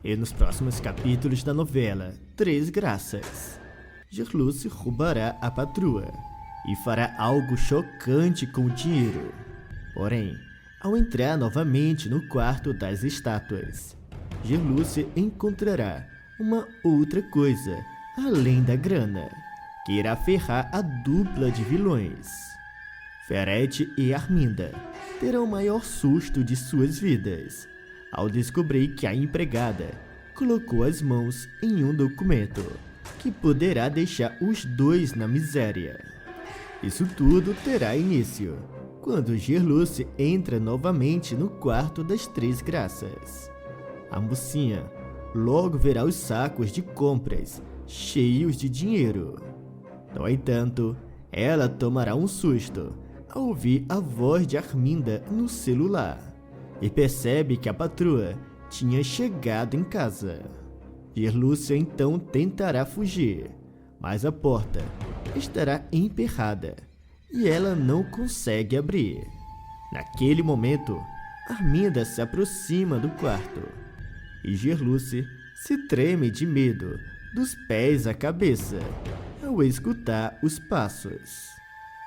E nos próximos capítulos da novela Três Graças, Gerluce roubará a patroa e fará algo chocante com o dinheiro. Porém, ao entrar novamente no quarto das estátuas, Gerluce encontrará uma outra coisa além da grana, que irá ferrar a dupla de vilões. Ferete e Arminda terão o maior susto de suas vidas ao descobrir que a empregada colocou as mãos em um documento que poderá deixar os dois na miséria. Isso tudo terá início quando Gerluce entra novamente no quarto das Três Graças. A mocinha logo verá os sacos de compras cheios de dinheiro. No entanto, ela tomará um susto ao ouvir a voz de Arminda no celular e percebe que a patroa tinha chegado em casa. Gerluce então tentará fugir, mas a porta estará emperrada e ela não consegue abrir. Naquele momento, Arminda se aproxima do quarto e Gerluce se treme de medo dos pés à cabeça ao escutar os passos.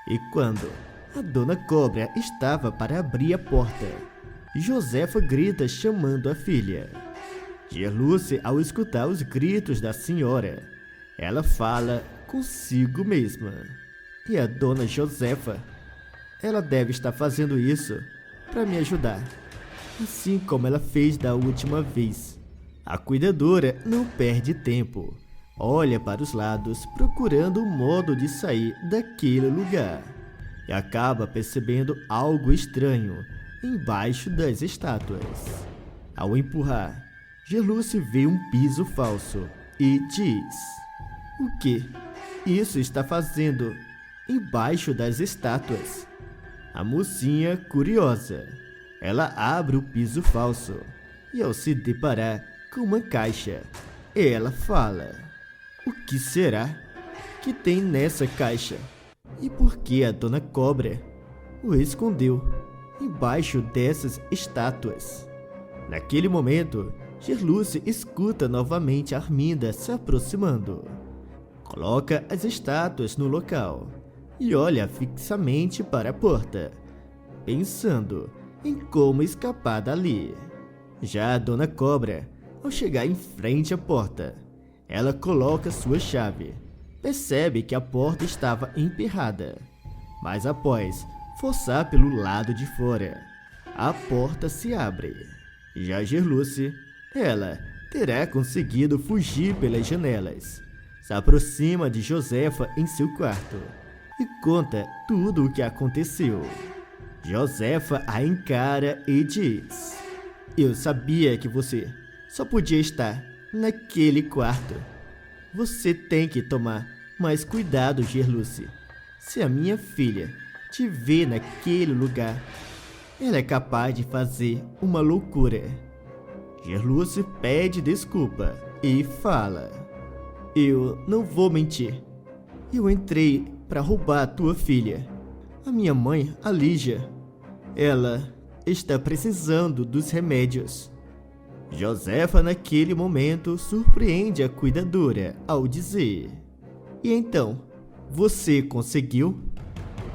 E quando a Dona Cobra estava para abrir a porta, Josefa grita chamando a filha. Gerluce, ao escutar os gritos da senhora, ela fala consigo mesma. E a Dona Josefa, ela deve estar fazendo isso para me ajudar, assim como ela fez da última vez. A cuidadora não perde tempo. Olha para os lados procurando um modo de sair daquele lugar e acaba percebendo algo estranho embaixo das estátuas. Ao empurrar, Gerluce vê um piso falso e diz: "O que isso está fazendo embaixo das estátuas?" A mocinha, curiosa, ela abre o piso falso e ao se deparar com uma caixa, ela fala: "O que será que tem nessa caixa? E por que a Dona Cobra o escondeu embaixo dessas estátuas?" Naquele momento, Gerluce escuta novamente Arminda se aproximando. Coloca as estátuas no local e olha fixamente para a porta, pensando em como escapar dali. Já a Dona Cobra, ao chegar em frente à porta, ela coloca sua chave. Percebe que a porta estava emperrada, mas após forçar pelo lado de fora, a porta se abre. Já Gerluce, ela terá conseguido fugir pelas janelas. Se aproxima de Josefa em seu quarto e conta tudo o que aconteceu. Josefa a encara e diz: "Eu sabia que você só podia estar naquele quarto. Você tem que tomar mais cuidado, Gerluce. Se a minha filha te ver naquele lugar, ela é capaz de fazer uma loucura." Gerluce pede desculpa e fala: "Eu não vou mentir. Eu entrei para roubar a tua filha. A minha mãe, a Lígia, ela está precisando dos remédios." Josefa, naquele momento, surpreende a cuidadora ao dizer: "E então, você conseguiu?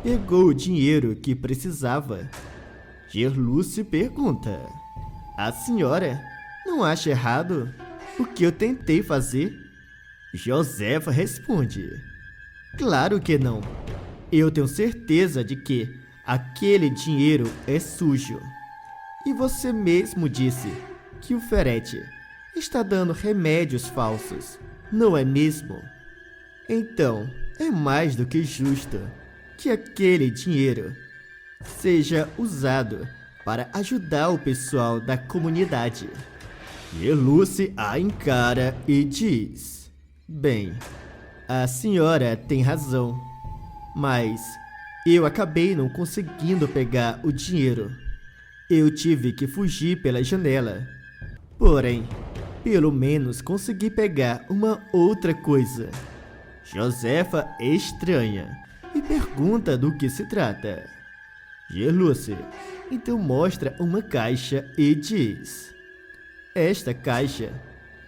Pegou o dinheiro que precisava?" Gerluce pergunta: "A senhora não acha errado o que eu tentei fazer?" Josefa responde: "Claro que não. Eu tenho certeza de que aquele dinheiro é sujo. E você mesmo disse que o Ferete está dando remédios falsos, não é mesmo? Então, é mais do que justo que aquele dinheiro seja usado para ajudar o pessoal da comunidade." Gerluce a encara e diz: "Bem, a senhora tem razão, mas eu acabei não conseguindo pegar o dinheiro. Eu tive que fugir pela janela. Porém, pelo menos consegui pegar uma outra coisa." Josefa estranha e pergunta do que se trata. Gerluce então mostra uma caixa e diz: "Esta caixa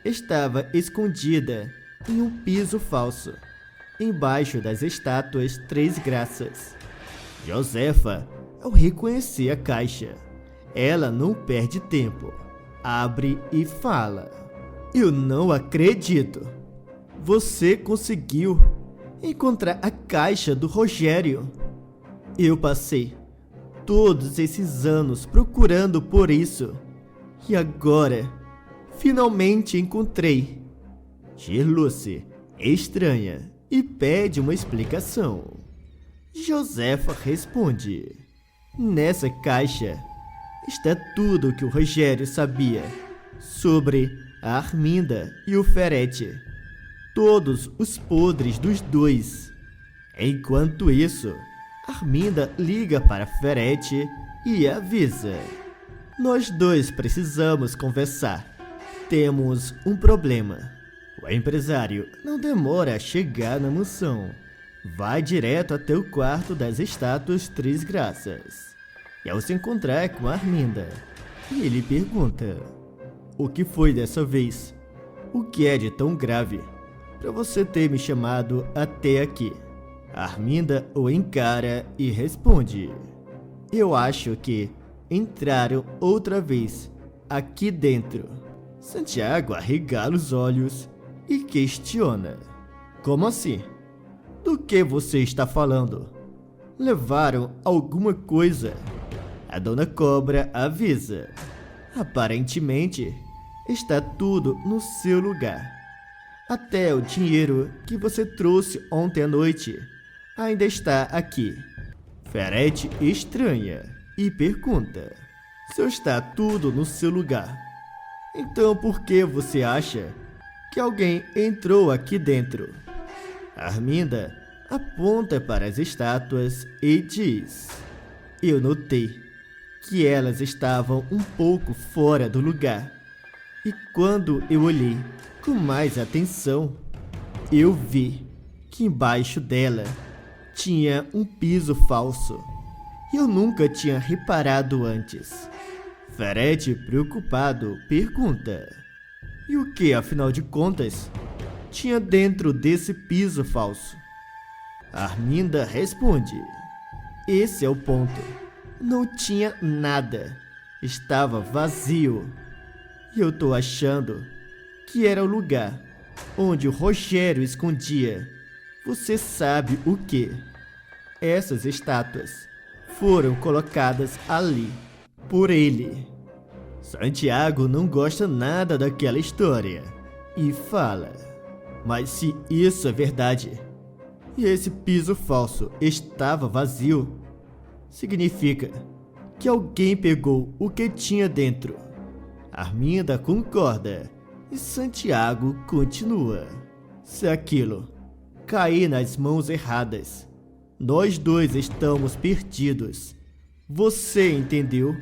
estava escondida em um piso falso, embaixo das estátuas Três Graças. Josefa, ao reconhecer a caixa, ela não perde tempo, abre e fala: Eu não acredito! Você conseguiu encontrar a caixa do Rogério. Eu passei todos esses anos procurando por isso, e agora, finalmente encontrei. Gerluce estranha e pede uma explicação. Josefa responde: Nessa caixa está tudo o que o Rogério sabia sobre a Arminda e o Ferete. Todos os podres dos dois. Enquanto isso, Arminda liga para Ferete e avisa: Nós dois precisamos conversar. Temos um problema. O empresário não demora a chegar na mansão. Vai direto até o quarto das estátuas Três Graças. E ao se encontrar com Arminda, ele pergunta: O que foi dessa vez? O que é de tão grave para você ter me chamado até aqui? Arminda o encara e responde: Eu acho que entraram outra vez aqui dentro. Santiago arregala os olhos e questiona: Como assim? Do que você está falando? Levaram alguma coisa? A Dona Cobra avisa: Aparentemente, está tudo no seu lugar. Até o dinheiro que você trouxe ontem à noite ainda está aqui. Ferete estranha e pergunta: Se está tudo no seu lugar, então por que você acha que alguém entrou aqui dentro? Arminda aponta para as estátuas e diz: Eu notei que elas estavam um pouco fora do lugar. E quando eu olhei com mais atenção, eu vi que embaixo dela tinha um piso falso. Eu nunca tinha reparado antes. Ferete, preocupado, pergunta: E o que, afinal de contas, tinha dentro desse piso falso? Arminda responde: Esse é o ponto. Não tinha nada. Estava vazio. E eu tô achando que era o lugar onde o Rogério escondia. Você sabe o que? Essas estátuas foram colocadas ali por ele. Santiago não gosta nada daquela história e fala: Mas se isso é verdade, e esse piso falso estava vazio, significa que alguém pegou o que tinha dentro. Arminda concorda e Santiago continua: Se aquilo cair nas mãos erradas, nós dois estamos perdidos. Você entendeu?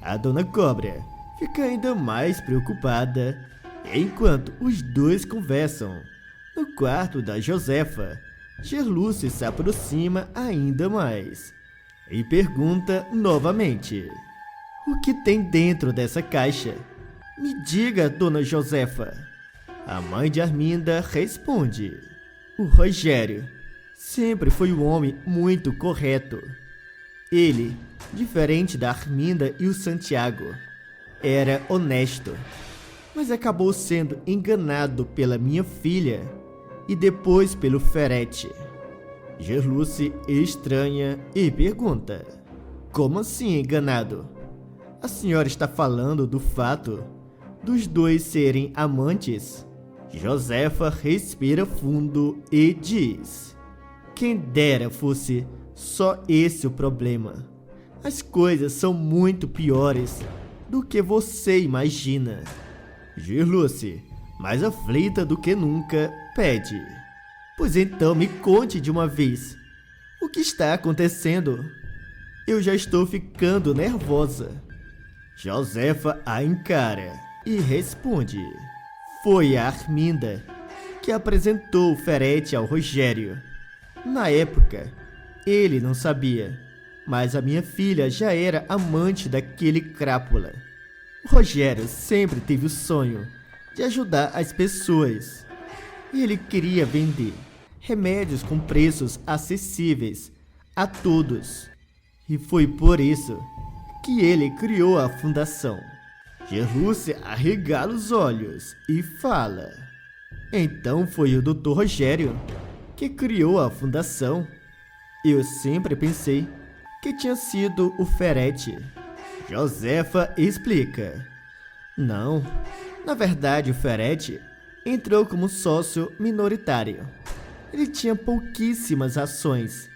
A Dona Cobra fica ainda mais preocupada enquanto os dois conversam. No quarto da Josefa, Gerluce se aproxima ainda mais e pergunta novamente: O que tem dentro dessa caixa? Me diga, Dona Josefa. A mãe de Arminda responde: O Rogério sempre foi um homem muito correto. Ele, diferente da Arminda e o Santiago, era honesto, mas acabou sendo enganado pela minha filha e depois pelo Ferete. Gerluce estranha e pergunta: Como assim enganado? A senhora está falando do fato dos dois serem amantes? Josefa respira fundo e diz: Quem dera fosse só esse o problema. As coisas são muito piores do que você imagina. Gerluce, mais aflita do que nunca, pede: Pois então me conte de uma vez. O que está acontecendo? Eu já estou ficando nervosa. Josefa a encara e responde: Foi a Arminda que apresentou o Ferete ao Rogério. Na época, ele não sabia, mas a minha filha já era amante daquele crápula. O Rogério sempre teve o sonho de ajudar as pessoas. E ele queria vender remédios com preços acessíveis a todos. E foi por isso que ele criou a fundação. Gerluce arregala os olhos e fala: então foi o Dr. Rogério que criou a fundação. Eu sempre pensei que tinha sido o Ferretti. Josefa explica: não, na verdade o Ferretti entrou como sócio minoritário. Ele tinha pouquíssimas ações.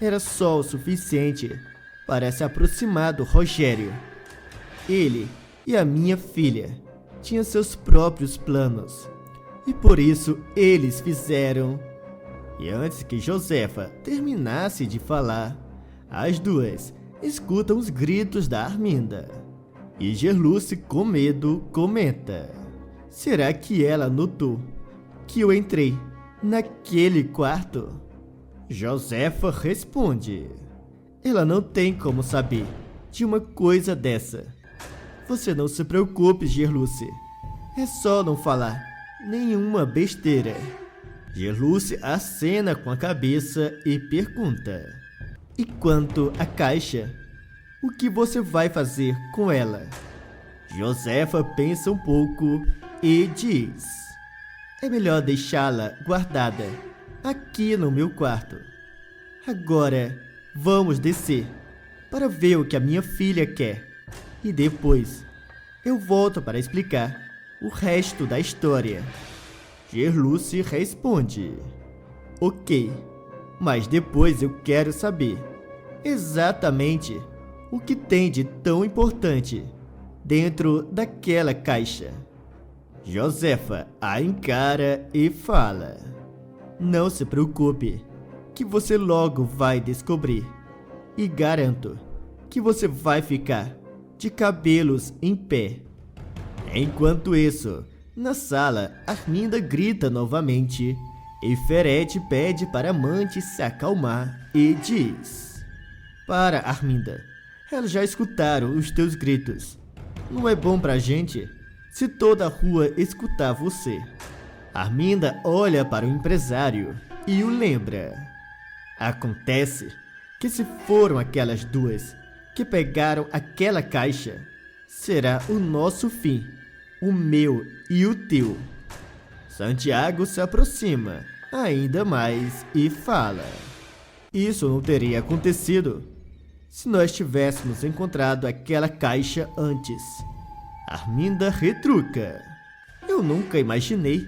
Era só o suficiente para se aproximar do Rogério. Ele e a minha filha tinham seus próprios planos. E por isso eles fizeram. E antes que Josefa terminasse de falar, as duas escutam os gritos da Arminda. E Gerluce, com medo, comenta: será que ela notou que eu entrei naquele quarto? Josefa responde: ela não tem como saber de uma coisa dessa. Você não se preocupe, Gerluce. É só não falar nenhuma besteira. Gerluce acena com a cabeça e pergunta: e quanto à caixa? O que você vai fazer com ela? Josefa pensa um pouco e diz: é melhor deixá-la guardada aqui no meu quarto. Agora vamos descer para ver o que a minha filha quer. E depois eu volto para explicar o resto da história. Gerluce responde: ok, mas depois eu quero saber exatamente o que tem de tão importante dentro daquela caixa. Josefa a encara e fala: não se preocupe, que você logo vai descobrir. E garanto que você vai ficar de cabelos em pé. Enquanto isso, na sala, Arminda grita novamente e Ferretti pede para a amante se acalmar e diz: para, Arminda, elas já escutaram os teus gritos. Não é bom pra gente se toda a rua escutar você. Arminda olha para o empresário e o lembra: acontece que se foram aquelas duas que pegaram aquela caixa, será o nosso fim, o meu e o teu. Santiago se aproxima ainda mais e fala: isso não teria acontecido se nós tivéssemos encontrado aquela caixa antes. Arminda retruca: eu nunca imaginei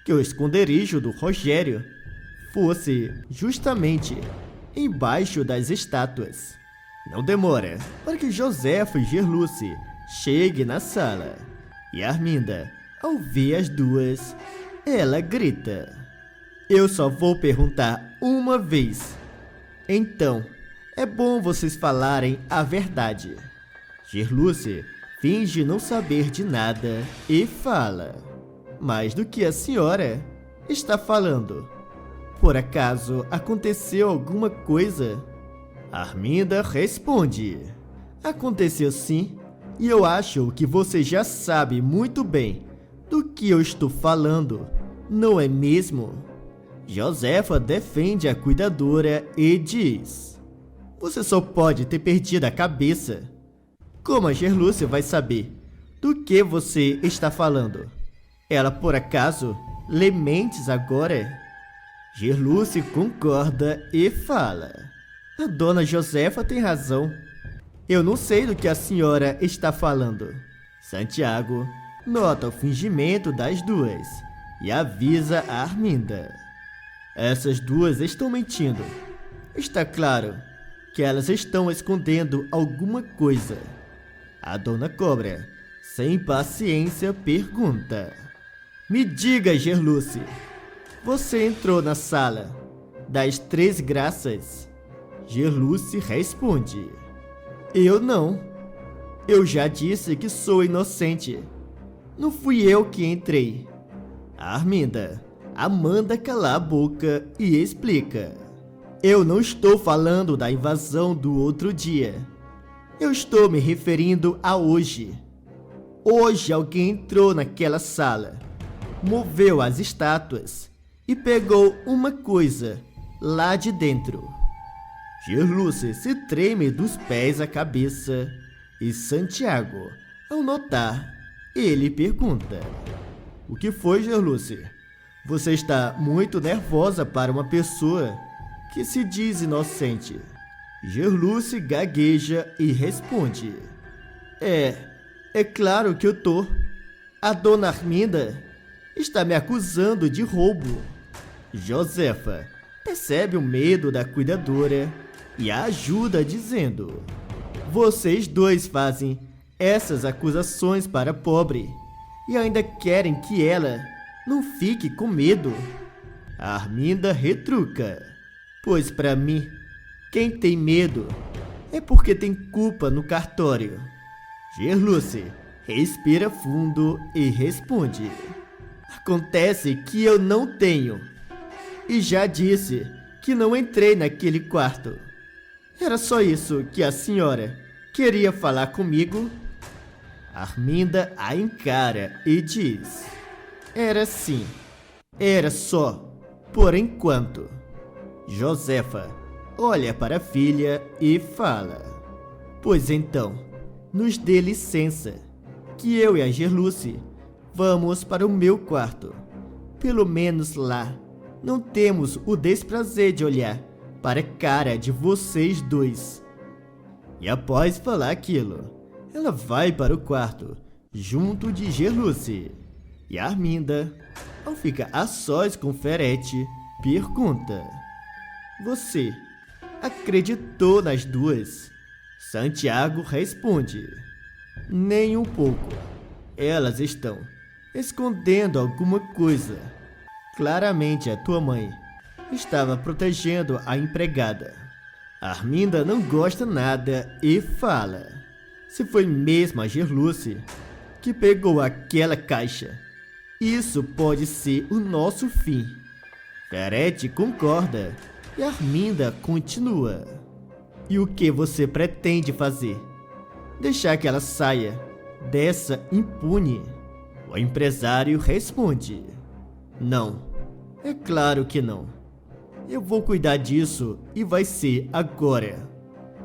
que o esconderijo do Rogério fosse justamente embaixo das estátuas. Não demora para que Josefa e Gerluce cheguem na sala. E Arminda, ao ver as duas, ela grita: eu só vou perguntar uma vez. Então, é bom vocês falarem a verdade. Gerluce finge não saber de nada e fala: mas do que a senhora está falando? Por acaso aconteceu alguma coisa? Arminda responde: aconteceu sim, e eu acho que você já sabe muito bem do que eu estou falando, não é mesmo? Josefa defende a cuidadora e diz: você só pode ter perdido a cabeça. Como a Gerluce vai saber do que você está falando? Ela por acaso lê mentes agora? Gerluce concorda e fala: a dona Josefa tem razão. Eu não sei do que a senhora está falando. Santiago nota o fingimento das duas e avisa a Arminda: essas duas estão mentindo. Está claro que elas estão escondendo alguma coisa. A dona Cobra, sem paciência, pergunta: me diga, Gerluce, você entrou na sala das Três Graças? Gerluce responde: eu não. Eu já disse que sou inocente. Não fui eu que entrei. Arminda manda calar a boca e explica: eu não estou falando da invasão do outro dia. Eu estou me referindo a hoje. Hoje alguém entrou naquela sala, moveu as estátuas e pegou uma coisa lá de dentro. Gerluce se treme dos pés à cabeça e Santiago, ao notar, ele pergunta: O que foi, Gerluce? Você está muito nervosa para uma pessoa que se diz inocente. Gerluce gagueja e responde: É claro que eu tô. A dona Arminda está me acusando de roubo. Josefa percebe o medo da cuidadora e a ajuda dizendo: Vocês dois fazem essas acusações para a pobre e ainda querem que ela não fique com medo. A Arminda retruca: Pois para mim, quem tem medo é porque tem culpa no cartório. Gerluce respira fundo e responde: Acontece que eu não tenho. E já disse que não entrei naquele quarto. Era só isso que a senhora queria falar comigo? Arminda a encara e diz: Era sim. Era só. Por enquanto. Josefa olha para a filha e fala: Pois então, nos dê licença, que eu e a Gerluce vamos para o meu quarto. Pelo menos lá não temos o desprazer de olhar para a cara de vocês dois. E após falar aquilo, ela vai para o quarto, junto de Gerluce. E Arminda, ao ficar a sós com Ferete, pergunta: Você acreditou nas duas? Santiago responde: Nem um pouco. Elas estão escondendo alguma coisa. Claramente a tua mãe estava protegendo a empregada. Arminda não gosta nada e fala: Se foi mesmo a Gerluce que pegou aquela caixa, isso pode ser o nosso fim. Ferete concorda e Arminda continua: E o que você pretende fazer? Deixar que ela saia dessa impune? O empresário responde: Não, é claro que não. Eu vou cuidar disso e vai ser agora.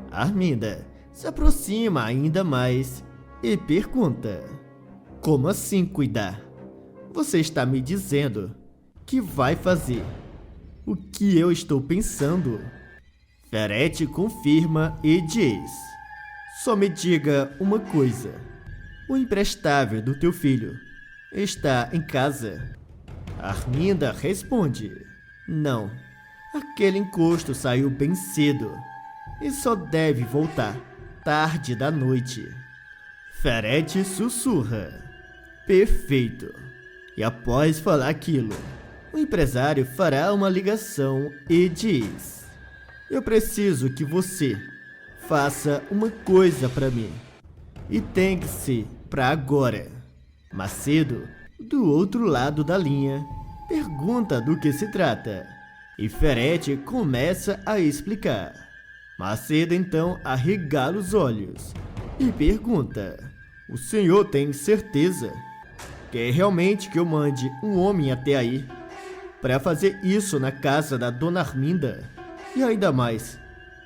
Arminda se aproxima ainda mais e pergunta: Como assim cuidar? Você está me dizendo que vai fazer o que eu estou pensando? Ferete confirma e diz: Só me diga uma coisa. O imprestável do teu filho está em casa? Arminda responde: Não, aquele encosto saiu bem cedo e só deve voltar tarde da noite. Ferete sussurra: Perfeito. E após falar aquilo, o empresário fará uma ligação e diz: Eu preciso que você faça uma coisa para mim. E tem que ser para agora. Macedo, do outro lado da linha, pergunta do que se trata. E Ferete começa a explicar. Macedo então arregala os olhos e pergunta: O senhor tem certeza? Quer realmente que eu mande um homem até aí para fazer isso na casa da dona Arminda? E ainda mais,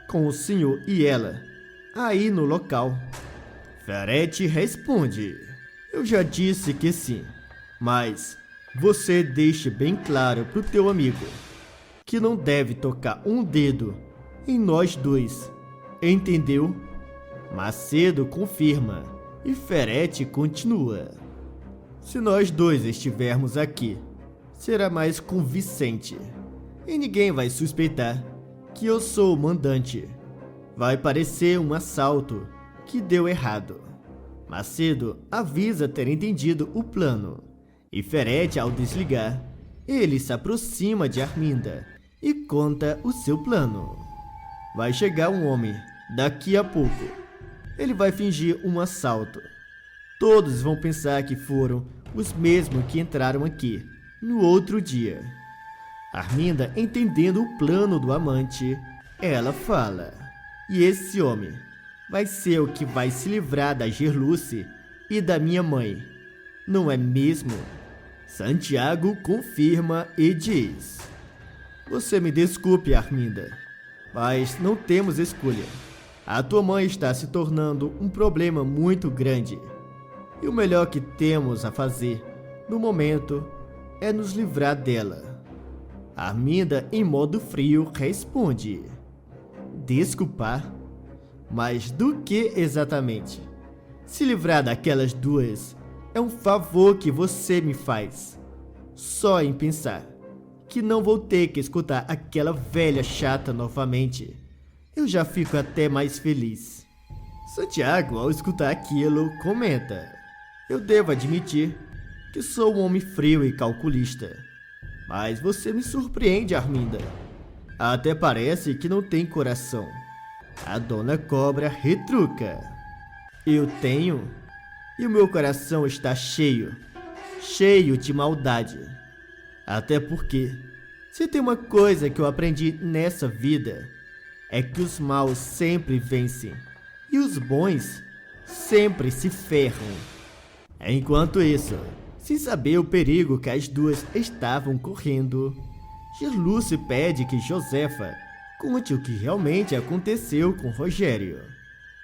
com o senhor e ela aí no local? Ferete responde: Eu já disse que sim, mas você deixe bem claro pro teu amigo que não deve tocar um dedo em nós dois, entendeu? Macedo confirma e Ferete continua: Se nós dois estivermos aqui, será mais convincente e ninguém vai suspeitar que eu sou o mandante. Vai parecer um assalto que deu errado. Macedo avisa ter entendido o plano e Ferete, ao desligar, ele se aproxima de Arminda e conta o seu plano. Vai chegar um homem daqui a pouco. Ele vai fingir um assalto. Todos vão pensar que foram os mesmos que entraram aqui no outro dia. Arminda, entendendo o plano do amante, ela fala: E esse homem vai ser o que vai se livrar da Gerluce e da minha mãe, não é mesmo? Santiago confirma e diz: Você me desculpe, Arminda, mas não temos escolha. A tua mãe está se tornando um problema muito grande. E o melhor que temos a fazer, no momento, é nos livrar dela. Arminda, em modo frio, responde: Desculpar? Mas do que exatamente? Se livrar daquelas duas é um favor que você me faz. Só em pensar que não vou ter que escutar aquela velha chata novamente, eu já fico até mais feliz. Santiago, ao escutar aquilo, comenta: Eu devo admitir que sou um homem frio e calculista. Mas você me surpreende, Arminda. Até parece que não tem coração. A dona Cobra retruca: Eu tenho, e o meu coração está cheio de maldade. Até porque, se tem uma coisa que eu aprendi nessa vida, é que os maus sempre vencem e os bons sempre se ferram. Enquanto isso, sem saber o perigo que as duas estavam correndo, Gerluce pede que Josefa conte o que realmente aconteceu com Rogério.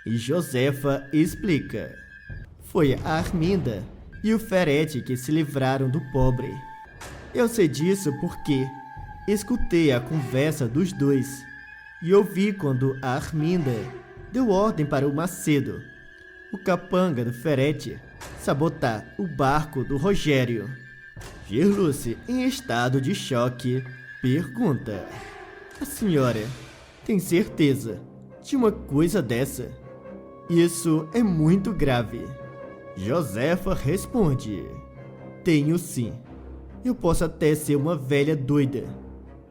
E Josefa explica: Foi a Arminda e o Ferete que se livraram do pobre. Eu sei disso porque escutei a conversa dos dois e ouvi quando a Arminda deu ordem para o Macedo, o capanga do Ferete, sabotar o barco do Rogério. Gerluce, em estado de choque, pergunta: A senhora tem certeza de uma coisa dessa? Isso é muito grave. Josefa responde: Tenho sim. Eu posso até ser uma velha doida.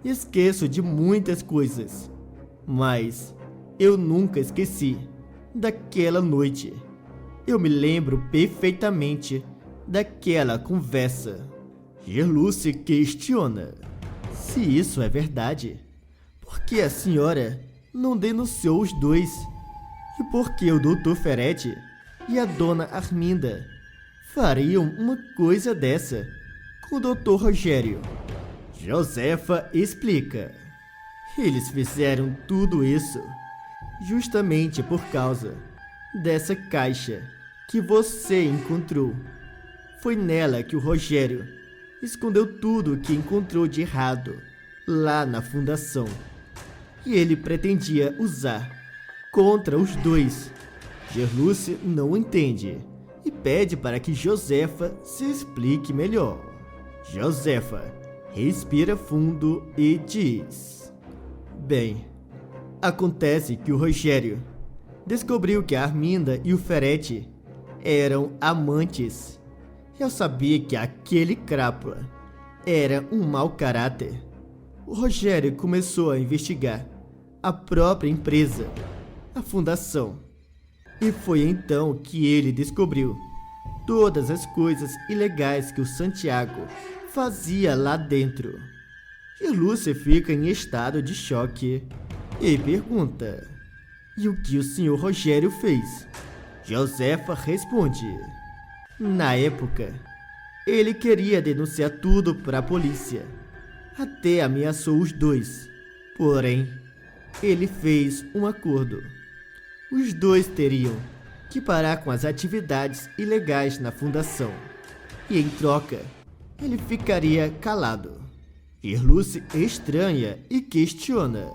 Esqueço de muitas coisas. Mas eu nunca esqueci daquela noite. Eu me lembro perfeitamente daquela conversa. Gerluce questiona: Se isso é verdade, por que a senhora não denunciou os dois? E por que o Dr. Ferete e a dona Arminda fariam uma coisa dessa com o Dr. Rogério? Josefa explica: Eles fizeram tudo isso justamente por causa dessa caixa que você encontrou. Foi nela que o Rogério escondeu tudo o que encontrou de errado lá na fundação. E ele pretendia usar contra os dois. Gerluce não entende e pede para que Josefa se explique melhor. Josefa respira fundo e diz: Bem, acontece que o Rogério descobriu que a Arminda e o Ferete eram amantes. Eu sabia que aquele crápula era um mau caráter. O Rogério começou a investigar a própria empresa, a fundação. E foi então que ele descobriu todas as coisas ilegais que o Santiago fazia lá dentro. E Lúcia fica em estado de choque e pergunta: E o que o senhor Rogério fez? Josefa responde: Na época, ele queria denunciar tudo para a polícia. Até ameaçou os dois. Porém, ele fez um acordo. Os dois teriam que parar com as atividades ilegais na fundação. E em troca, ele ficaria calado. Gerluce estranha e questiona: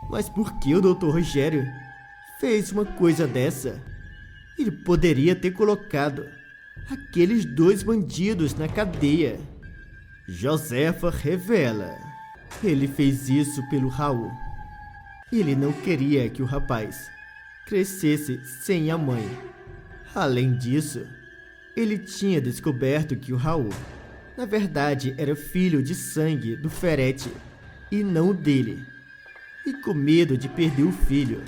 Mas por que o Dr. Rogério fez uma coisa dessa? Ele poderia ter colocado aqueles dois bandidos na cadeia. Josefa revela: Ele fez isso pelo Raul. Ele não queria que o rapaz crescesse sem a mãe. Além disso, ele tinha descoberto que o Raul, na verdade, era filho de sangue do Ferete e não dele. E com medo de perder o filho,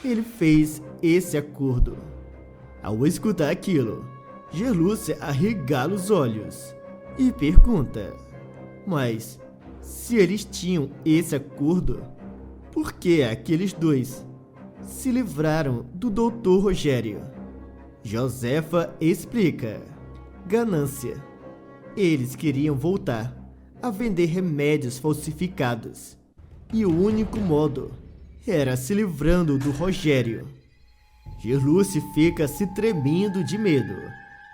ele fez esse acordo. Ao escutar aquilo, Gerluce arregala os olhos e pergunta: Mas, se eles tinham esse acordo, por que aqueles dois se livraram do Dr. Rogério? Josefa explica. Ganância. Eles queriam voltar a vender remédios falsificados. E o único modo era se livrando do Rogério. Gerluce fica se tremendo de medo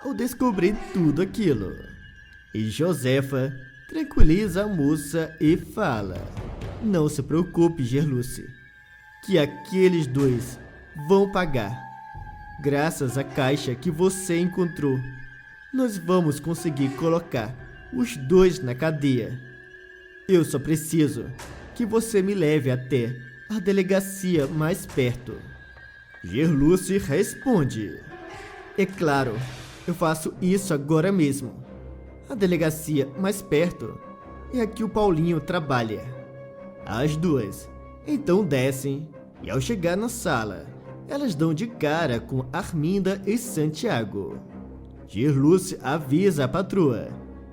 ao descobrir tudo aquilo. E Josefa tranquiliza a moça e fala: não se preocupe, Gerluce, que aqueles dois vão pagar. Graças à caixa que você encontrou, nós vamos conseguir colocar os dois na cadeia. Eu só preciso que você me leve até a delegacia mais perto. Gerluce responde: é claro, eu faço isso agora mesmo. A delegacia mais perto é a que o Paulinho trabalha. As duas então descem e ao chegar na sala, elas dão de cara com Arminda e Santiago. Gerluce avisa a patroa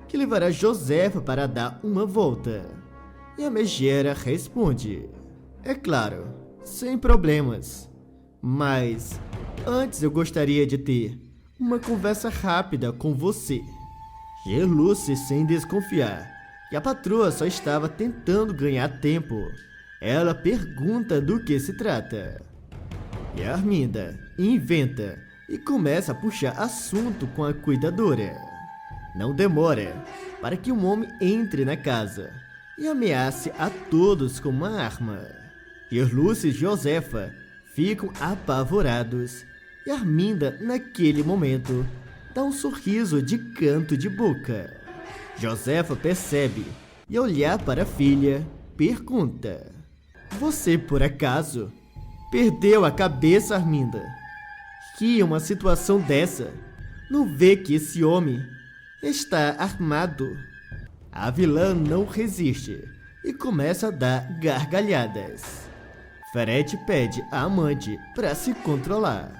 que levará Josefa para dar uma volta. E a megera responde: é claro, sem problemas. Mas antes eu gostaria de ter uma conversa rápida com você. Gerluce, sem desconfiar que a patroa só estava tentando ganhar tempo, ela pergunta do que se trata. E a Arminda inventa e começa a puxar assunto com a cuidadora. Não demora para que um homem entre na casa e ameace a todos com uma arma. Gerluce e Josefa ficam apavorados e Arminda, naquele momento, dá um sorriso de canto de boca. Josefa percebe e, ao olhar para a filha, pergunta: você, por acaso, perdeu a cabeça, Arminda? Que uma situação dessa, não vê que esse homem está armado? A vilã não resiste e começa a dar gargalhadas. Ferete pede à amante para se controlar.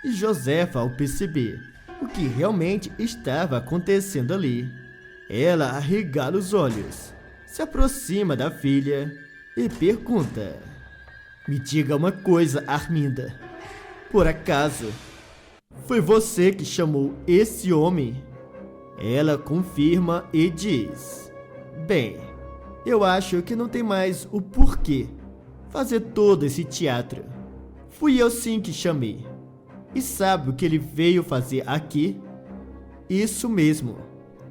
E Josefa, ao perceber o que realmente estava acontecendo ali, ela arregala os olhos, se aproxima da filha e pergunta: me diga uma coisa, Arminda. Por acaso, foi você que chamou esse homem? Ela confirma e diz: bem, eu acho que não tem mais o porquê fazer todo esse teatro. Fui eu sim que chamei. E sabe o que ele veio fazer aqui? Isso mesmo,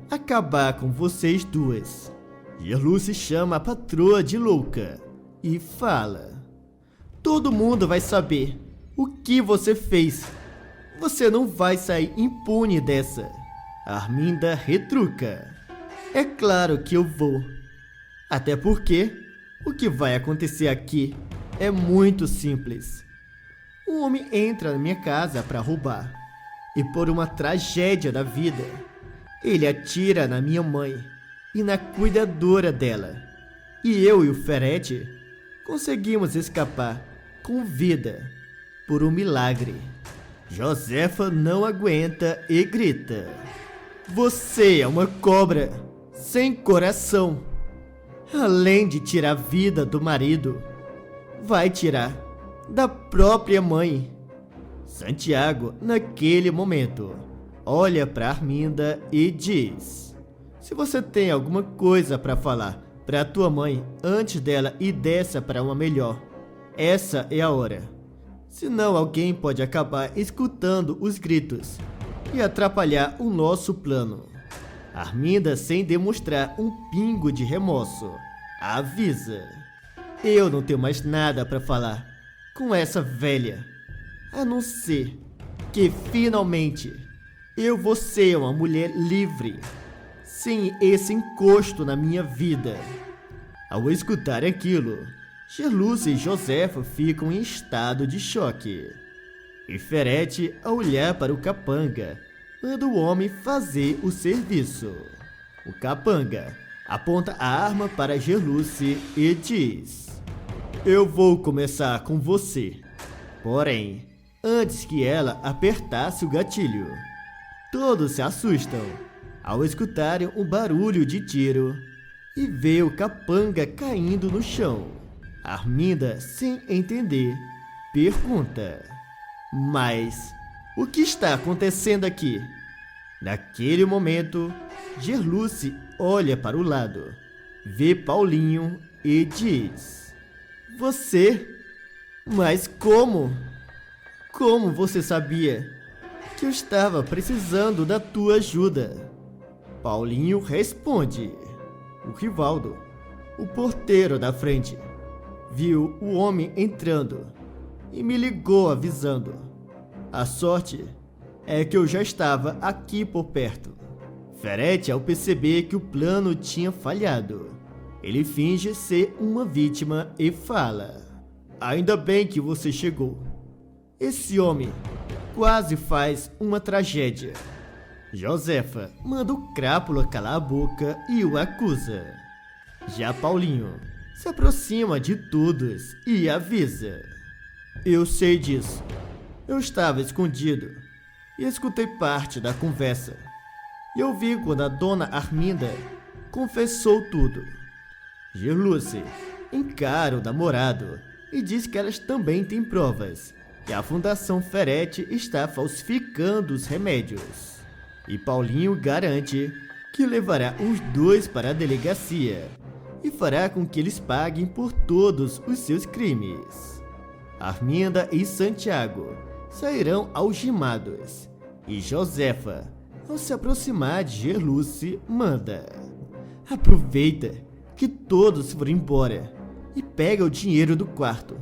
acabar com vocês duas. Gerluce chama a patroa de louca e fala: todo mundo vai saber o que você fez. Você não vai sair impune dessa. Arminda retruca: é claro que eu vou. Até porque o que vai acontecer aqui é muito simples. Um homem entra na minha casa para roubar e, por uma tragédia da vida, ele atira na minha mãe e na cuidadora dela. E eu e o Ferete conseguimos escapar com vida por um milagre. Josefa não aguenta e grita: você é uma cobra sem coração. Além de tirar a vida do marido, vai tirar da própria mãe. Santiago, naquele momento, olha para Arminda e diz: se você tem alguma coisa para falar para tua mãe antes dela ir dessa para uma melhor, essa é a hora. Senão alguém pode acabar escutando os gritos e atrapalhar o nosso plano. Arminda, sem demonstrar um pingo de remorso, avisa: eu não tenho mais nada para falar com essa velha, a não ser que finalmente eu vou ser uma mulher livre, sem esse encosto na minha vida. Ao escutar aquilo, Gerluce e Josefa ficam em estado de choque. E Ferete, ao olhar para o capanga, manda o homem fazer o serviço. O capanga aponta a arma para Gerluce e diz: eu vou começar com você. Porém, antes que ela apertasse o gatilho, todos se assustam ao escutarem um barulho de tiro e vê o capanga caindo no chão. Arminda, sem entender, pergunta: mas O que está acontecendo aqui? Naquele momento, Gerluce olha para o lado, vê Paulinho e diz: Você? Mas como? Como você sabia que eu estava precisando da tua ajuda? Paulinho responde: O Rivaldo, o porteiro da frente, viu o homem entrando e me ligou avisando. A sorte é que eu já estava aqui por perto. Ferete, ao perceber que o plano tinha falhado, ele finge ser uma vítima e fala: Ainda bem que você chegou. Esse homem quase faz uma tragédia. Josefa manda o Crápula calar a boca e o acusa. Já Paulinho se aproxima de todos e avisa: Eu sei disso. Eu estava escondido e escutei parte da conversa. E eu vi quando a dona Arminda confessou tudo. Gerluce encara o namorado e diz que elas também têm provas que a Fundação Ferete está falsificando os remédios. E Paulinho garante que levará os dois para a delegacia e fará com que eles paguem por todos os seus crimes. Arminda e Santiago sairão algemados e Josefa, ao se aproximar de Gerluce, manda: Aproveita que todos foram embora e pega o dinheiro do quarto.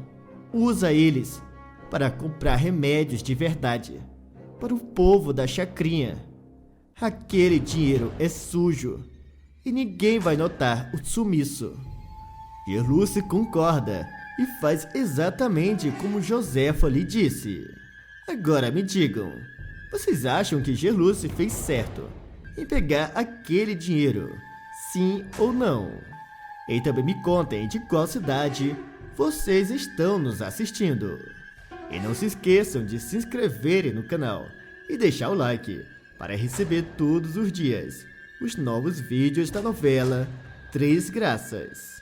Usa eles para comprar remédios de verdade para o povo da chacrinha. Aquele dinheiro é sujo e ninguém vai notar o sumiço. Gerluce concorda e faz exatamente como Josefa lhe disse. Agora me digam, vocês acham que Gerluce fez certo em pegar aquele dinheiro, sim ou não? E também me contem de qual cidade vocês estão nos assistindo. E não se esqueçam de se inscreverem no canal e deixar o like para receber todos os dias os novos vídeos da novela Três Graças.